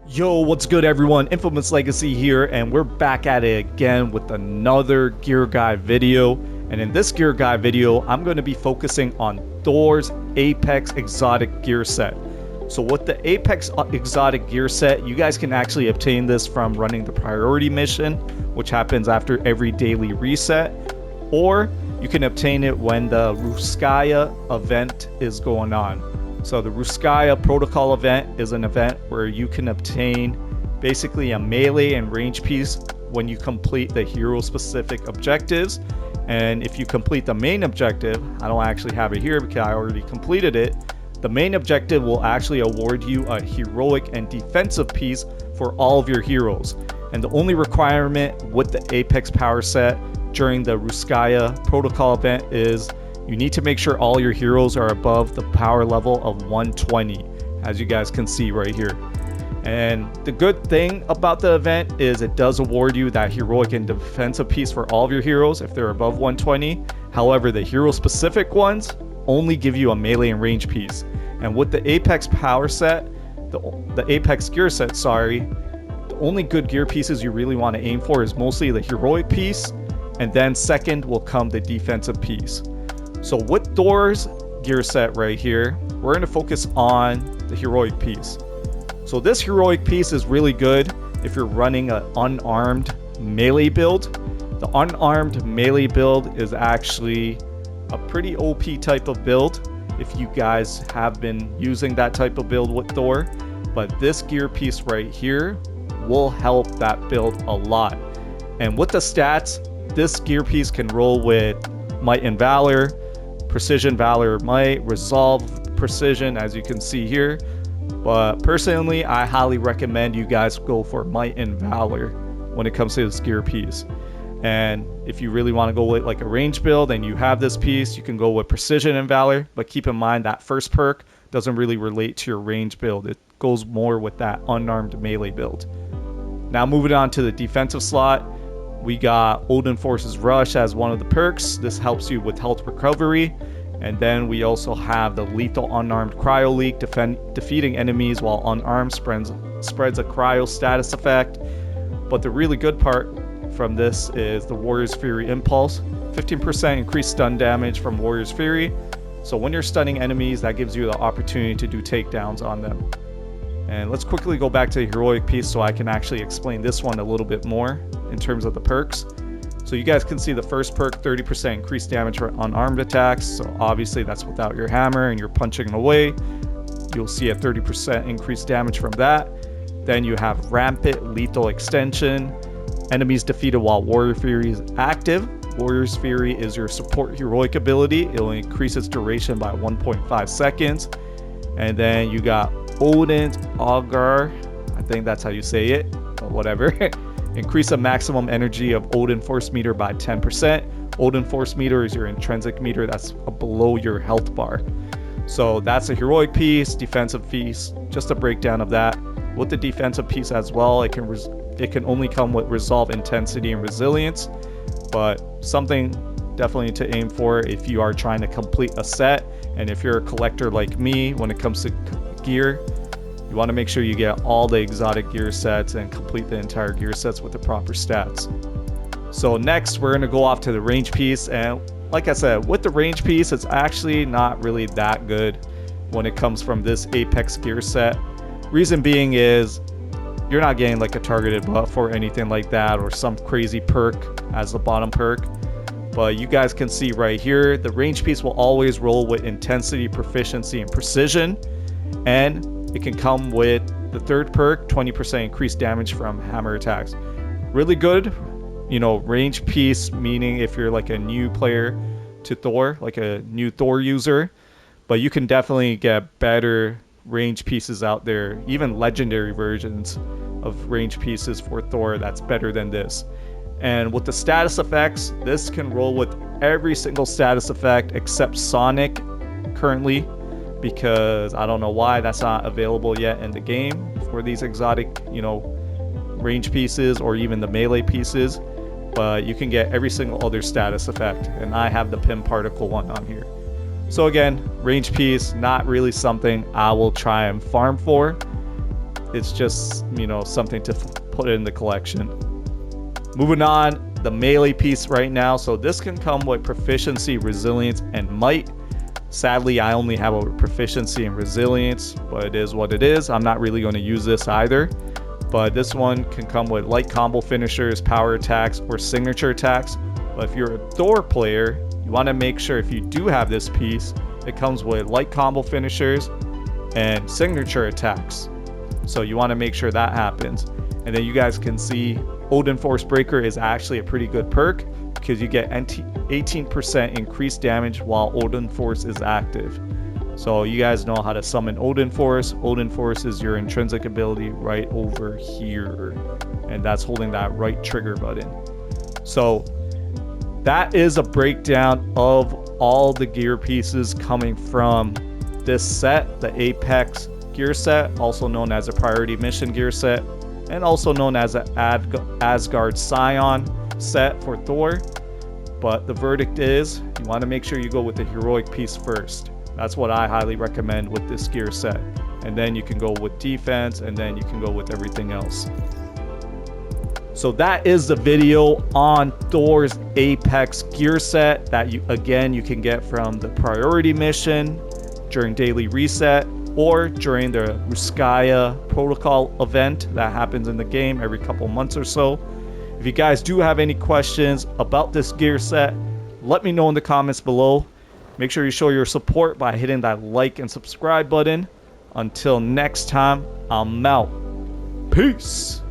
Yo, what's good everyone? Infamous Legacy here, and we're back at it again with another gear guide video. And in this gear guide video, I'm going to be focusing on Thor's Apex Exotic Gear Set. So with the Apex Exotic Gear Set, you guys can actually obtain this from running the priority mission, which happens after every daily reset, or you can obtain it when the Rookskaya event is going on. So the Rookskaya Protocol Event is an event where you can obtain basically a melee and range piece when you complete the hero specific objectives. And if you complete the main objective, I don't actually have it here because I already completed it. The main objective will actually award you a heroic and defensive piece for all of your heroes. And the only requirement with the Apex power set during the Rookskaya Protocol Event is you need to make sure all your heroes are above the power level of 120, as you guys can see right here. And the good thing about the event is it does award you that heroic and defensive piece for all of your heroes if they're above 120. However, the hero specific ones only give you a melee and range piece. And with the Apex power set, the Apex gear set, the only good gear pieces you really want to aim for is mostly the heroic piece, and then second will come the defensive piece. So with Thor's gear set right here, we're going to focus on the heroic piece. So this heroic piece is really good if you're running an unarmed melee build. The unarmed melee build is actually a pretty OP type of build if you guys have been using that type of build with Thor. But this gear piece right here will help that build a lot. And with the stats, this gear piece can roll with Might and Valor, Precision, Valor, Might, Resolve, Precision, as you can see here. But personally, I highly recommend you guys go for Might and Valor when it comes to this gear piece. And if you really want to go with like a range build and you have this piece, you can go with Precision and Valor. But keep in mind that first perk doesn't really relate to your range build. It goes more with that unarmed melee build. Now moving on to the defensive slot, we got Odin Force's Rush as one of the perks. This helps you with health recovery. And then we also have the Lethal Unarmed Cryo Leak. Defeating enemies while unarmed spreads a cryo status effect. But the really good part from this is the Warrior's Fury Impulse. 15% increased stun damage from Warrior's Fury. So when you're stunning enemies, that gives you the opportunity to do takedowns on them. And let's quickly go back to the heroic piece so I can actually explain this one a little bit more in terms of the perks. So you guys can see the first perk, 30% increased damage for unarmed attacks. So obviously that's without your hammer and you're punching away. You'll see a 30% increased damage from that. Then you have Rampant Lethal Extension. Enemies defeated while Warrior Fury is active. Warrior's Fury is your support heroic ability. It'll increase its duration by 1.5 seconds. And then you got Odin's Augur, I think that's how you say it, but whatever. Increase the maximum energy of Odin Force Meter by 10%. Odin Force Meter is your intrinsic meter that's below your health bar. So that's a heroic piece, defensive piece, just a breakdown of that. With the defensive piece as well, it can only come with Resolve, Intensity, and Resilience, but something definitely to aim for if you are trying to complete a set. And if you're a collector like me, when it comes to gear, you want to make sure you get all the exotic gear sets and complete the entire gear sets with the proper stats. So next we're going to go off to the range piece, and like I said, with the range piece, it's actually not really that good when it comes from this Apex gear set. Reason being is you're not getting like a targeted buff or anything like that, or some crazy perk as the bottom perk. But you guys can see right here, the range piece will always roll with Intensity, Proficiency, and Precision. And it can come with the third perk, 20% increased damage from hammer attacks. Really good, range piece, meaning if you're like a new player to Thor, like a new Thor user. But you can definitely get better range pieces out there, even legendary versions of range pieces for Thor that's better than this. And with the status effects, this can roll with every single status effect except Sonic currently, because I don't know why that's not available yet in the game for these exotic, range pieces or even the melee pieces. But you can get every single other status effect, and I have the Pim Particle one on here. So again, range piece, not really something I will try and farm for. it's just, you know, something to put in the collection. Moving on, the melee piece right now. So this can come with proficiency, resilience, and might. Sadly, I only have a proficiency and resilience, but it is what it is. I'm not really going to use this either. But this one can come with light combo finishers, power attacks, or signature attacks. But if you're a Thor player, you want to make sure if you do have this piece, it comes with light combo finishers and signature attacks. So you want to make sure that happens. And then you guys can see Odin Force Breaker is actually a pretty good perk because you get 18% increased damage while Odin Force is active. So you guys know how to summon Odin Force. Odin Force is your intrinsic ability right over here. And that's holding that right trigger button. So that is a breakdown of all the gear pieces coming from this set, the Apex gear set, also known as a priority mission gear set, and also known as an Asgard Scion set for Thor. But the verdict is, you want to make sure you go with the heroic piece first. That's what I highly recommend with this gear set. And then you can go with defense, and then you can go with everything else. So that is the video on Thor's Apex gear set that you can get from the priority mission during daily reset or during the Rookskaya Protocol Event that happens in the game every couple months or so. If you guys do have any questions about this gear set, let me know in the comments below. Make sure you show your support by hitting that like and subscribe button. Until next time, I'm out. Peace.